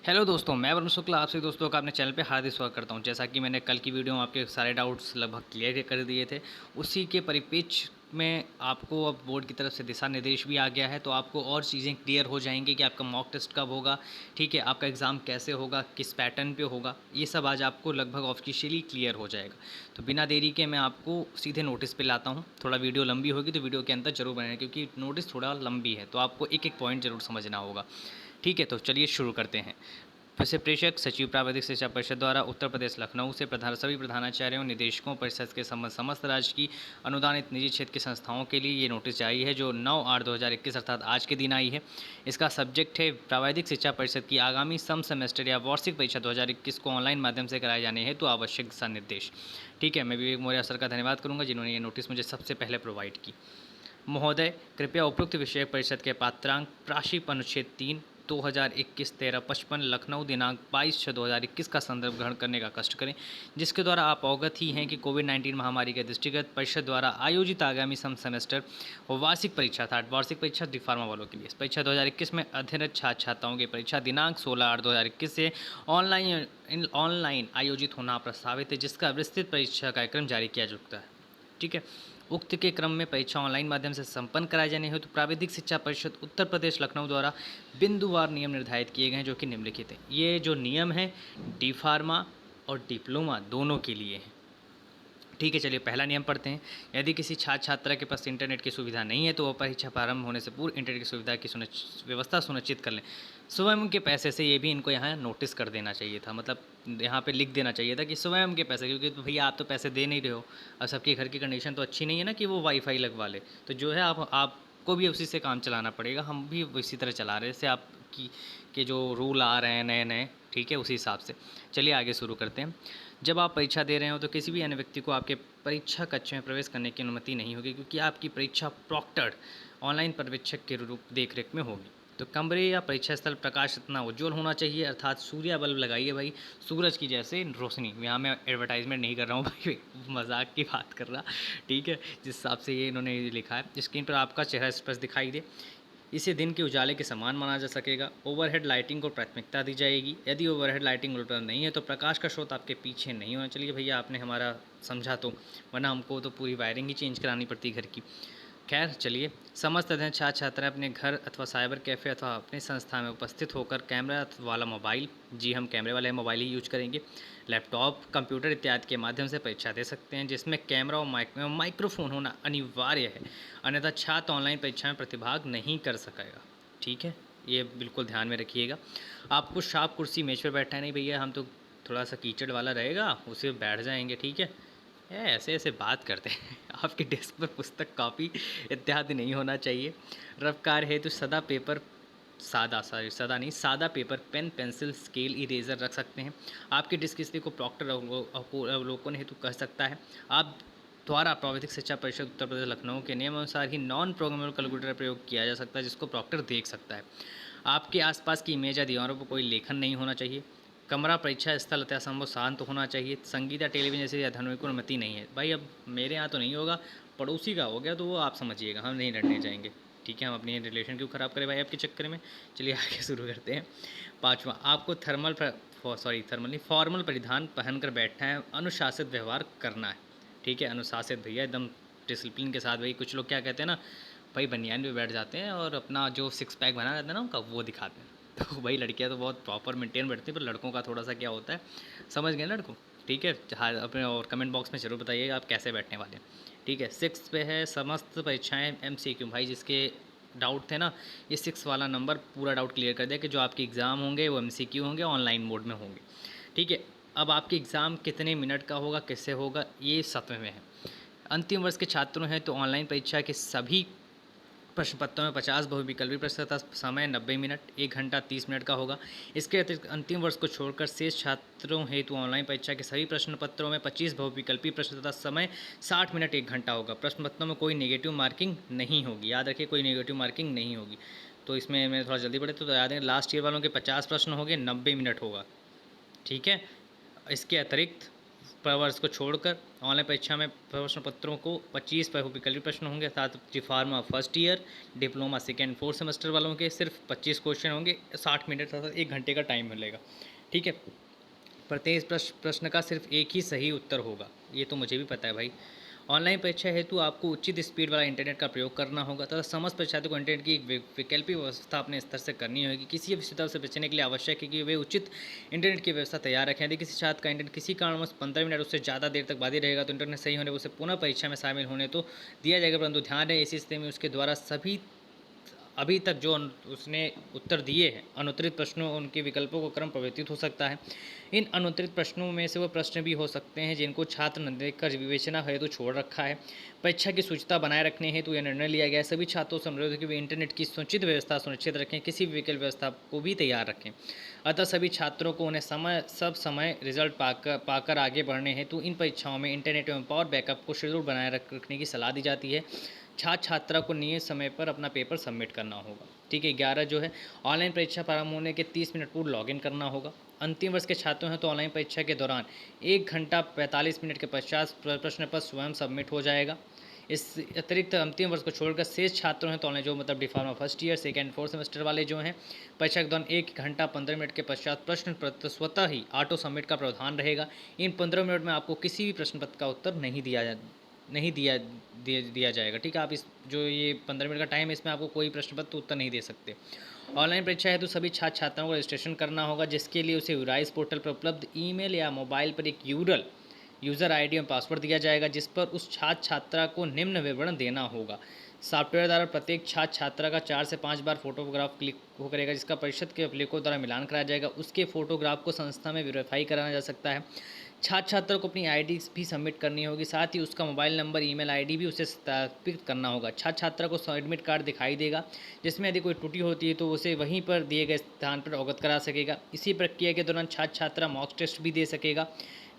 Hello दोस्तों, मैं वरुण शुक्ला आपसे दोस्तों का अपने चैनल पे हार्दिक स्वागत करता हूं। जैसा कि मैंने कल की वीडियो में आपके सारे डाउट्स लगभग क्लियर कर दिए थे, उसी के परिप्रेक्ष्य में आपको अब बोर्ड की तरफ से दिशा निर्देश भी आ गया है। तो आपको और चीज़ें क्लियर हो जाएंगी कि आपका मॉक टेस्ट कब होगा, ठीक है, आपका एग्ज़ाम कैसे होगा, किस पैटर्न पे होगा, ये सब आज आपको लगभग ऑफिशियली क्लियर हो जाएगा। तो बिना देरी के मैं आपको सीधे नोटिस पे लाता हूँ। थोड़ा वीडियो लंबी होगी तो वीडियो के अंदर जरूर बने, क्योंकि नोटिस थोड़ा लंबी है, तो आपको एक एक पॉइंट जरूर समझना होगा। ठीक है, तो चलिए शुरू करते हैं। फिर से प्रेषक सचिव प्राविधिक शिक्षा परिषद द्वारा उत्तर प्रदेश लखनऊ से सभी प्रधानाचार्यों निदेशकों परिषद के समस्त राज्य की अनुदानित निजी क्षेत्र की संस्थाओं के लिए ये नोटिस जारी है, जो 9/8/2021 अर्थात आज के दिन आई है। इसका सब्जेक्ट है प्राविधिक शिक्षा परिषद की आगामी सम सेमेस्टर या वार्षिक परीक्षा 2021 को ऑनलाइन माध्यम से कराए जाने हेतु आवश्यक दिशा निर्देश। ठीक है, मैं विवेक मौर्य सर का धन्यवाद करूँगा जिन्होंने ये नोटिस मुझे सबसे पहले प्रोवाइड की। महोदय, कृपया उपयुक्त विषयक परिषद के पात्रांक प्राक्षिप अनुच्छेद 3 2021 1355 लखनऊ दिनांक 22/6/2021 का संदर्भ ग्रहण करने का कष्ट करें, जिसके द्वारा आप अवगत ही हैं कि कोविड-19 महामारी के दृष्टिगत परिषद द्वारा आयोजित आगामी सम सेमेस्टर और वार्षिक परीक्षा अर्थात वार्षिक परीक्षा डी फार्मा वालों के लिए परीक्षा 2021 में अध्ययनरत छात्र छात्राओं की परीक्षा दिनांक 16/8/2021 से ऑनलाइन आयोजित होना प्रस्तावित है, जिसका विस्तृत परीक्षा कार्यक्रम जारी किया जा चुका है। ठीक है, उक्त के क्रम में परीक्षा ऑनलाइन माध्यम से संपन्न कराए जाने हेतु प्राविधिक शिक्षा परिषद उत्तर प्रदेश लखनऊ द्वारा बिंदुवार नियम निर्धारित किए गए हैं, जो कि निम्नलिखित हैं। ये जो नियम है डी फार्मा और डिप्लोमा दोनों के लिए हैं। ठीक है, चलिए पहला नियम पढ़ते हैं। यदि किसी छात्र छात्रा के पास इंटरनेट की सुविधा नहीं है तो वह परीक्षा प्रारंभ होने से पूर्व इंटरनेट की सुविधा की व्यवस्था सुनिश्चित कर लें। स्वयं के पैसे से, ये भी इनको यहाँ नोटिस कर देना चाहिए था, मतलब यहाँ पे लिख देना चाहिए था कि स्वयं के पैसे, क्योंकि तो भैया आप तो पैसे दे नहीं रहे हो और सबके घर की कंडीशन तो अच्छी नहीं है ना कि वो वाईफाई लगवा ले। तो जो है आपको भी उसी से काम चलाना पड़ेगा, हम भी इसी तरह चला रहे हैं, जैसे आपकी के जो रूल आ रहे हैं नए नए, ठीक है, उसी हिसाब से। चलिए आगे शुरू करते हैं। जब आप परीक्षा दे रहे हो तो किसी भी अन्य व्यक्ति को आपके परीक्षा कक्ष में प्रवेश करने की अनुमति नहीं होगी, क्योंकि आपकी परीक्षा प्रॉक्टर्ड ऑनलाइन पर्यवेक्षक के रूप देखरेख में होगी। तो कमरे या परीक्षा स्थल प्रकाश इतना उज्जवल होना चाहिए, अर्थात सूर्य बल्ब लगाइए भाई, सूरज की जैसे रोशनी। यहाँ मैं एडवर्टाइजमेंट नहीं कर रहा हूँ भाई, मजाक की बात कर रहा। ठीक है, जिस हिसाब से ये इन्होंने लिखा है, स्क्रीन पर आपका चेहरा स्पष्ट दिखाई दे, इसे दिन के उजाले के समान माना जा सकेगा। ओवरहेड लाइटिंग को प्राथमिकता दी जाएगी। यदि ओवरहेड लाइटिंग उपलब्ध नहीं है तो प्रकाश का स्रोत आपके पीछे नहीं होना चाहिए। भैया आपने हमारा समझा तो, वरना हमको तो पूरी वायरिंग ही चेंज करानी पड़ती है घर की। खैर चलिए, समस्त अध्ययन छात्र छात्राएं अपने घर अथवा साइबर कैफ़े अथवा अपने संस्था में उपस्थित होकर कैमरा वाला मोबाइल, जी हम कैमरे वाले मोबाइल ही यूज करेंगे, लैपटॉप, कंप्यूटर इत्यादि के माध्यम से परीक्षा दे सकते हैं, जिसमें कैमरा और माइक्रोफोन होना अनिवार्य है। अन्यथा छात्र ऑनलाइन परीक्षा में प्रतिभाग नहीं कर सकेगा। ठीक है, ये बिल्कुल ध्यान में रखिएगा। आपको शार्प कुर्सी मेज पर बैठना है नहीं भैया, हम तो थोड़ा सा कीचड़ वाला रहेगा उसे बैठ जाएंगे। ठीक है, ऐसे ऐसे बात करते हैं। आपके डेस्क पर पुस्तक, कॉपी इत्यादि नहीं होना चाहिए। रफ कार्य हेतु सदा नहीं, सादा paper, pen, pencil, scale, eraser रख सकते हैं। आपकी डिस्क स्थिति को प्रॉक्टर अवलोकन हेतु कह सकता है। आप द्वारा प्राविधिक शिक्षा परिषद उत्तर प्रदेश लखनऊ के नियम अनुसार ही नॉन प्रोग्रामेबल कैलकुलेटर प्रयोग किया जा सकता है, जिसको प्रॉक्टर देख सकता है। आपके आसपास की इमेज या दीवारों पर कोई लेखन नहीं होना चाहिए। कमरा परीक्षा स्थल यथासंभव शांत होना चाहिए। संगीत या टेलीविजन जैसे ध्वनियों को अनुमति नहीं है। भाई अब मेरे यहाँ तो नहीं होगा, पड़ोसी का हो गया तो वो आप समझिएगा, हम नहीं लड़ने जाएंगे। ठीक है, हम अपनी रिलेशन क्यों ख़राब करें भाई आपके चक्कर में। चलिए आगे शुरू करते हैं। पाँचवा, आपको थर्मल नहीं, फॉर्मल परिधान पहनकर बैठना है, अनुशासित व्यवहार करना है। ठीक है, अनुशासित भैया एकदम डिसिप्लिन के साथ। भाई कुछ लोग क्या कहते हैं ना भाई, बनियान पे बैठ जाते हैं और अपना जो सिक्स पैक बना रहता है ना उनका, वो दिखाते हैं। तो भाई लड़कियां तो बहुत प्रॉपर मेंटेन बैठती हैं, पर लड़कों का थोड़ा सा क्या होता है, समझ गए लड़कों। ठीक है, अपने और कमेंट बॉक्स में ज़रूर बताइएगा आप कैसे बैठने वाले हैं। ठीक है, 6 पे है समस्त परीक्षाएं MCQ। भाई जिसके डाउट थे ना, ये 6 वाला नंबर पूरा डाउट क्लियर कर दिया कि जो आपके एग्ज़ाम होंगे वो MCQ होंगे, ऑनलाइन मोड में होंगे। ठीक है, अब आपके एग्ज़ाम कितने मिनट का होगा, किससे होगा, ये 7वें में है। अंतिम वर्ष के छात्रों हैं तो ऑनलाइन परीक्षा के सभी प्रश्न पत्रों में 50 बहुविकल्पी प्रश्न तथा समय 90 मिनट, 1 घंटा 30 मिनट का होगा। इसके अतिरिक्त अंतिम वर्ष को छोड़कर शेष छात्रों हेतु ऑनलाइन परीक्षा के सभी प्रश्न पत्रों में 25 बहुविकल्पी प्रश्न तथा समय 60 मिनट 1 घंटा होगा। प्रश्न पत्रों में कोई नेगेटिव मार्किंग नहीं होगी, याद रखिए कोई नेगेटिव मार्किंग नहीं होगी। तो इसमें मैं थोड़ा जल्दी पढ़े तो याद है, लास्ट ईयर वालों के 50 प्रश्न हो गए, 90 मिनट होगा। ठीक है, इसके अतिरिक्त वर्ष को छोड़कर ऑनलाइन परीक्षा में प्रश्न पत्रों को 25 विकल्पीय प्रश्न होंगे। साथ ही pharma first year, diploma second fourth semester वालों के सिर्फ 25 क्वेश्चन होंगे, 60 मिनट तथा 1 घंटे का टाइम मिलेगा। ठीक है, प्रत्येक प्रश्न का सिर्फ एक ही सही उत्तर होगा, ये तो मुझे भी पता है भाई। ऑनलाइन परीक्षा हेतु आपको उचित स्पीड वाला इंटरनेट का प्रयोग करना होगा तथा समस्त परीक्षार्थियों को इंटरनेट की एक वैकल्पिक व्यवस्था अपने स्तर से करनी होगी। किसी भी विषय से बचने के लिए आवश्यक है कि वे उचित इंटरनेट की व्यवस्था तैयार रखें। यदि किसी छात्र का इंटरनेट किसी कारणवश 15 मिनट उससे ज़्यादा देर तक बाधित रहेगा तो इंटरनेट सही होने पर उसे पुनः परीक्षा में शामिल होने तो दिया जाएगा, परंतु ध्यान रहे इसी स्थिति में उसके द्वारा अभी तक जो उसने उत्तर दिए हैं अनुत्तरित प्रश्नों उनके विकल्पों का क्रम परिवर्तित हो सकता है। इन अनुत्तरित प्रश्नों में से वो प्रश्न भी हो सकते हैं जिनको छात्र न देखकर विवेचना हेतु छोड़ रखा है। परीक्षा की शुचिता बनाए रखने हेतु यह निर्णय लिया गया है। सभी छात्रों से अनुरोध है कि वे इंटरनेट की समुचित व्यवस्था सुनिश्चित रखें, किसी भी विकल्प व्यवस्था को भी तैयार रखें। अतः सभी छात्रों को उन्हें समय रिजल्ट पाकर आगे बढ़ने हेतु इन परीक्षाओं में इंटरनेट एवं पावर बैकअप को शेड्यूल बनाए रखने की सलाह दी जाती है। छात्रा को नियत समय पर अपना पेपर सबमिट करना होगा। ठीक है, 11 जो है ऑनलाइन परीक्षा प्रारंभ होने के 30 मिनट पूर्व लॉगिन करना होगा। अंतिम वर्ष के छात्रों हैं तो ऑनलाइन परीक्षा के दौरान 1 घंटा 45 मिनट के पश्चात प्रश्न पत्र स्वयं सबमिट हो जाएगा। इस अतिरिक्त अंतिम वर्ष को छोड़कर शेष छात्रों हैं तो ऑनलाइन जो मतलब D Pharma first year second fourth semester वाले जो हैं परीक्षा के दौरान 1 घंटा 15 मिनट के पश्चात प्रश्न पत्र स्वतः ही ऑटो सबमिट का प्रावधान रहेगा। इन 15 मिनट में आपको किसी भी प्रश्न पत्र का उत्तर नहीं दिया जाएगा। ठीक है, आप इस जो ये 15 मिनट का टाइम है इसमें आपको कोई प्रश्न पत्र उत्तर नहीं दे सकते। ऑनलाइन परीक्षा है तो सभी छात्राओं को रजिस्ट्रेशन करना होगा, जिसके लिए उसे यूराइज पोर्टल पर उपलब्ध ईमेल या मोबाइल पर एक यूज़र आईडी और पासवर्ड दिया जाएगा, जिस पर उस छात्रा को निम्न विवरण देना होगा। सॉफ्टवेयर द्वारा प्रत्येक छात्रा का 4 से 5 बार फोटोग्राफ क्लिक हो करेगा, जिसका परिषद के अभिलेखों द्वारा मिलान कराया जाएगा। उसके फोटोग्राफ को संस्था में वेरीफाई कराना जा सकता है। छात्रा को अपनी आईडी भी सबमिट करनी होगी, साथ ही उसका मोबाइल नंबर ईमेल आईडी भी उसे सत्यापित करना होगा। छात्रा को एडमिट कार्ड दिखाई देगा, जिसमें यदि कोई त्रुटि होती है तो उसे वहीं पर दिए गए स्थान पर अवगत करा सकेगा। इसी प्रक्रिया के दौरान छात्रा मॉक टेस्ट भी दे सकेगा।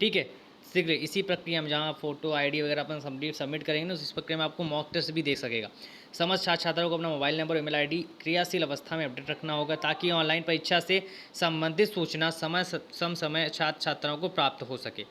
ठीक है, शीघ्र इसी प्रक्रिया में जहाँ फोटो आईडी वगैरह अपन सबमिट करेंगे ना, उस प्रक्रिया में आपको मॉक टेस्ट भी दे सकेगा। समस्त छात्रों को अपना मोबाइल नंबर और ईमेल आईडी क्रियाशील अवस्था में अपडेट रखना होगा, ताकि ऑनलाइन परीक्षा से संबंधित सूचना समय छात्राओं को प्राप्त हो सके।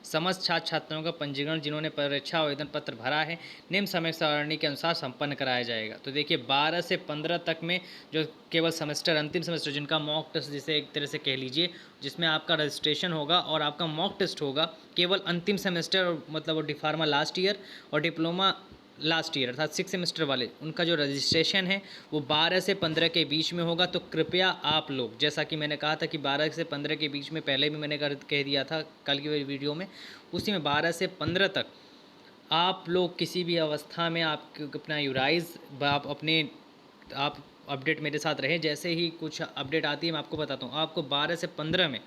समस्त छात्राओं का पंजीकरण जिन्होंने परीक्षा आवेदन पत्र भरा है निम्न समय सारणी के अनुसार संपन्न कराया जाएगा। तो देखिए 12 से 15 तक में जो केवल सेमेस्टर अंतिम सेमेस्टर जिनका मॉक टेस्ट जिसे एक तरह से कह लीजिए, जिसमें आपका रजिस्ट्रेशन होगा और आपका मॉक टेस्ट होगा, केवल अंतिम सेमेस्टर मतलब वो डिफार्मा लास्ट ईयर और डिप्लोमा लास्ट ईयर अर्थात 6 सेमेस्टर वाले उनका जो रजिस्ट्रेशन है वो 12 से 15 के बीच में होगा। तो कृपया आप लोग, जैसा कि मैंने कहा था कि 12 से 15 के बीच में पहले भी मैंने कह दिया था कल की वीडियो में, उसी में 12 से 15 तक आप लोग किसी भी अवस्था में आप अपना यूराइज आप अपडेट मेरे साथ रहें। जैसे ही कुछ अपडेट आती है मैं आपको बताता हूँ। आपको 12 से 15 में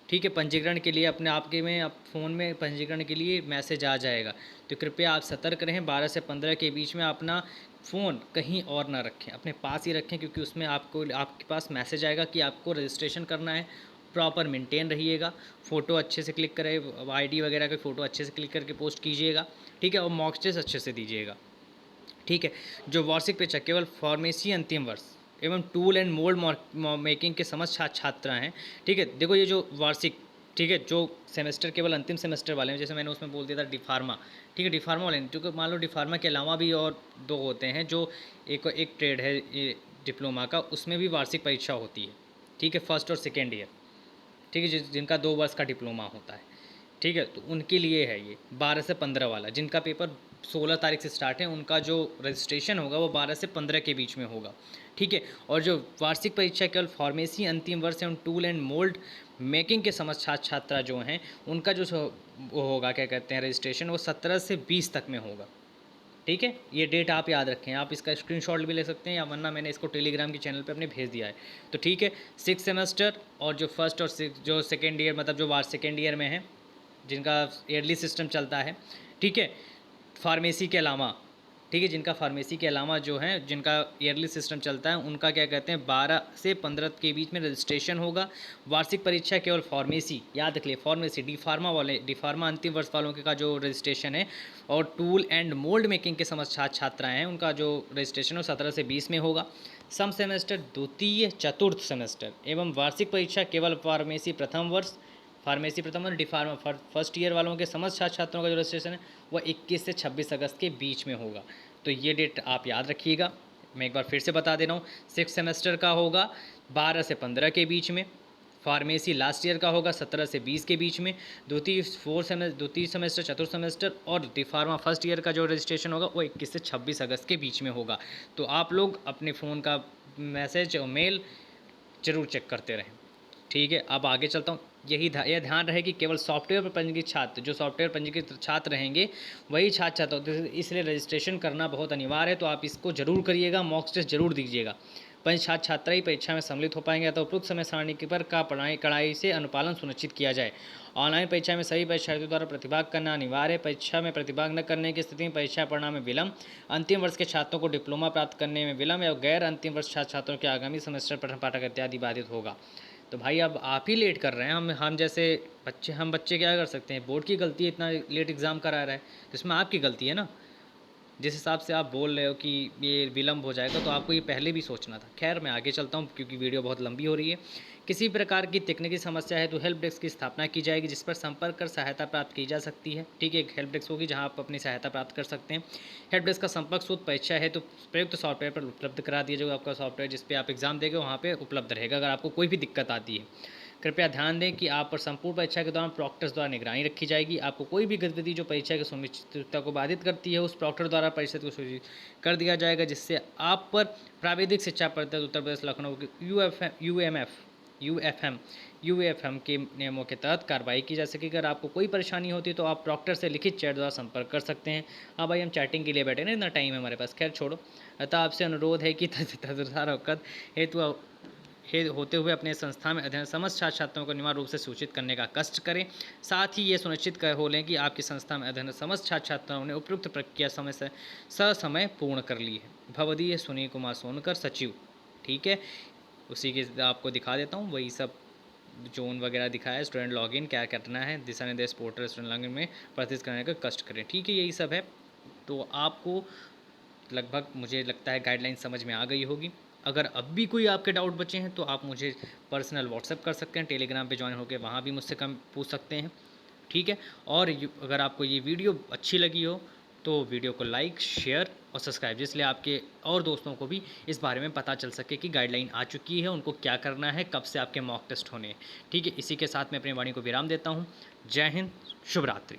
ठीक है पंजीकरण के लिए अपने आपके में आप फ़ोन में पंजीकरण के लिए मैसेज आ जाएगा। तो कृपया आप सतर्क रहें, 12 से 15 के बीच में अपना फ़ोन कहीं और ना रखें, अपने पास ही रखें, क्योंकि उसमें आपके पास मैसेज आएगा कि आपको रजिस्ट्रेशन करना है। प्रॉपर मेंटेन रहिएगा, फ़ोटो अच्छे से क्लिक करें, आईडी वगैरह की फ़ोटो अच्छे से क्लिक करके पोस्ट कीजिएगा। ठीक है, और मॉक टेस्ट अच्छे से दीजिएगा। ठीक है, जो वार्षिक परीक्षा केवल फार्मेसी अंतिम वर्ष एवं टूल एंड मोल्ड मेकिंग के समस्त छात्रा हैं। ठीक है, देखो ये जो वार्षिक, ठीक है, जो सेमेस्टर केवल अंतिम सेमेस्टर वाले हैं, जैसे मैंने उसमें बोल दिया था डिफार्मा, ठीक है, डिफार्मा वाले क्योंकि मान लो डिफार्मा के अलावा भी और 2 होते हैं, जो एक ट्रेड है ये डिप्लोमा का, उसमें भी वार्षिक परीक्षा होती है। ठीक है, फर्स्ट और सेकेंड ईयर, ठीक है, जिनका 2 वर्ष का डिप्लोमा होता है। ठीक है, तो उनके लिए है ये 12 से 15 वाला, जिनका पेपर 16 तारीख से स्टार्ट है, उनका जो रजिस्ट्रेशन होगा वो 12 से 15 के बीच में होगा। ठीक है, और जो वार्षिक परीक्षा केवल फार्मेसी अंतिम वर्ष एवं टूल एंड मोल्ड मेकिंग के समस्त छात्रा जो हैं उनका जो वो होगा क्या कहते हैं रजिस्ट्रेशन, वो 17 से 20 तक में होगा। ठीक है, ये डेट आप याद रखें, आप इसका स्क्रीनशॉट भी ले सकते हैं या वरना मैंने इसको टेलीग्राम के चैनल पे अपने भेज दिया है। तो ठीक है, 6 सेमेस्टर और जो फर्स्ट और जो सेकेंड ईयर मतलब जो सेकेंड ईयर में है जिनका ईयरली सिस्टम चलता है। ठीक है, फार्मेसी के अलावा, ठीक है, जिनका फार्मेसी के अलावा जो है जिनका ईयरली सिस्टम चलता है उनका क्या कहते हैं 12 से 15 के बीच में रजिस्ट्रेशन होगा। वार्षिक परीक्षा केवल फार्मेसी, याद रख लिए फार्मेसी, डिफार्मा अंतिम वर्ष वालों के का जो रजिस्ट्रेशन है और टूल एंड मोल्ड मेकिंग के समस्त छात्राएँ हैं उनका जो रजिस्ट्रेशन है 17 से 20 में होगा। सम सेमेस्टर द्वितीय चतुर्थ सेमेस्टर एवं वार्षिक परीक्षा केवल फार्मेसी प्रथम वर्ष, फार्मेसी प्रथम और डी फार्मा फर्स्ट ईयर वालों के समस्त छात्रों का जो रजिस्ट्रेशन है वह 21 से 26 अगस्त के बीच में होगा। तो ये डेट आप याद रखिएगा। मैं एक बार फिर से बता दे रहा हूँ, 6 सेमेस्टर का होगा 12 से 15 के बीच में, फार्मेसी लास्ट ईयर का होगा 17 से 20 के बीच में, द्वितीय सेमेस्टर, चतुर्थ सेमेस्टर और डी फार्मा फर्स्ट ईयर का जो रजिस्ट्रेशन होगा वो 21 से 26 अगस्त के बीच में होगा। तो आप लोग अपने फ़ोन का मैसेज और मेल ज़रूर चेक करते रहें। ठीक है, अब आगे चलता हूँ। यह ध्यान रहे कि केवल सॉफ्टवेयर पर पंजीकृत छात्र, जो सॉफ्टवेयर पंजीकृत छात्र रहेंगे वही छात्र होते हैं, इसलिए रजिस्ट्रेशन करना बहुत अनिवार्य है। तो आप इसको जरूर करिएगा, मॉक टेस्ट जरूर दीजिएगा। छात्र छात्रा ही परीक्षा में सम्मिलित हो पाएंगे, तो उपयुक्त समय सारणी पर का कड़ाई से अनुपालन सुनिश्चित किया जाए। ऑनलाइन परीक्षा में सभी परीक्षार्थियों द्वारा प्रतिभाग करना अनिवार्य है। परीक्षा में प्रतिभाग न करने की स्थिति में परीक्षा परिणाम में विलंब, अंतिम वर्ष के छात्रों को डिप्लोमा प्राप्त करने में विलंब या गैर अंतिम वर्ष छात्रों के आगामी सेमेस्टर पठन पाठक इत्यादि बाधित होगा। तो भाई अब आप ही लेट कर रहे हैं, हम जैसे बच्चे क्या कर सकते हैं? बोर्ड की गलती है, इतना लेट एग्ज़ाम करा रहा है, तो इसमें आपकी गलती है ना। जिस हिसाब से आप बोल रहे हो कि ये विलम्ब हो जाएगा, तो आपको ये पहले भी सोचना था। खैर मैं आगे चलता हूँ क्योंकि वीडियो बहुत लंबी हो रही है। किसी प्रकार की तकनीकी समस्या है तो हेल्प डेस्क की स्थापना की जाएगी, जिस पर संपर्क कर सहायता प्राप्त की जा सकती है। ठीक है, एक हेल्प डेस्क होगी जहाँ आप अपनी सहायता प्राप्त कर सकते हैं। हेल्प डेस्क का संपर्क सूत्र परीक्षा है तो प्रयुक्त सॉफ्टवेयर पर उपलब्ध करा दिया जाएगा। आपका सॉफ्टवेयर जिस पे आप एग्जाम देंगे वहाँ पे उपलब्ध रहेगा अगर आपको कोई भी दिक्कत आती है। कृपया ध्यान दें कि आप पर संपूर्ण परीक्षा के दौरान प्रॉक्टर्स द्वारा निगरानी रखी जाएगी। आपको कोई भी गतिविधि जो परीक्षा की सुनिश्चितता को बाधित करती है उस प्रॉक्टर द्वारा परिषद को सूचित कर दिया जाएगा, जिससे आप पर प्राविधिक शिक्षा परिषद उत्तर प्रदेश लखनऊ के यूएफएम के नियमों के तहत कार्रवाई की जा सकेगी। अगर आपको कोई परेशानी होती है तो आप प्रॉक्टर से लिखित चैट द्वारा संपर्क कर सकते हैं। हाँ भाई, हम चैटिंग के लिए बैठे ना, इतना टाइम है हमारे पास। खैर छोड़ो। अतः आपसे अनुरोध है कि तदनुसार हेतु होते हुए अपने संस्था में अध्ययन समस्त छात्र छात्राओं को अनिवार्य रूप से सूचित करने का कष्ट करें। साथ ही ये सुनिश्चित हो लें कि आपकी संस्था में अध्ययन समस्त छात्र छात्राओं ने उपयुक्त प्रक्रिया समय से ससमय पूर्ण कर ली है। भवदीय सुनील कुमार सोनकर, सचिव। ठीक है, उसी के आपको दिखा देता हूँ, वही सब जोन वगैरह दिखाया है। स्टूडेंट लॉगिन क्या करना है, दिशा निर्देश पोर्टल स्टूडेंट लॉगिन में प्रतिष्ठित करने का कष्ट करें। ठीक है, यही सब है। तो आपको लगभग मुझे लगता है गाइडलाइन समझ में आ गई होगी। अगर अब भी कोई आपके डाउट बचे हैं तो आप मुझे पर्सनल व्हाट्सएप कर सकते हैं, टेलीग्राम पे ज्वाइन होकर वहाँ भी मुझसे कम पूछ सकते हैं। ठीक है, और अगर आपको ये वीडियो अच्छी लगी हो तो वीडियो को लाइक, शेयर और सब्सक्राइब, जिसलिए आपके और दोस्तों को भी इस बारे में पता चल सके कि गाइडलाइन आ चुकी है, उनको क्या करना है, कब से आपके मॉक टेस्ट होने हैं। ठीक है, इसी के साथ मैं अपनी वाणी को विराम देता हूँ। जय हिंद, शुभ रात्रि।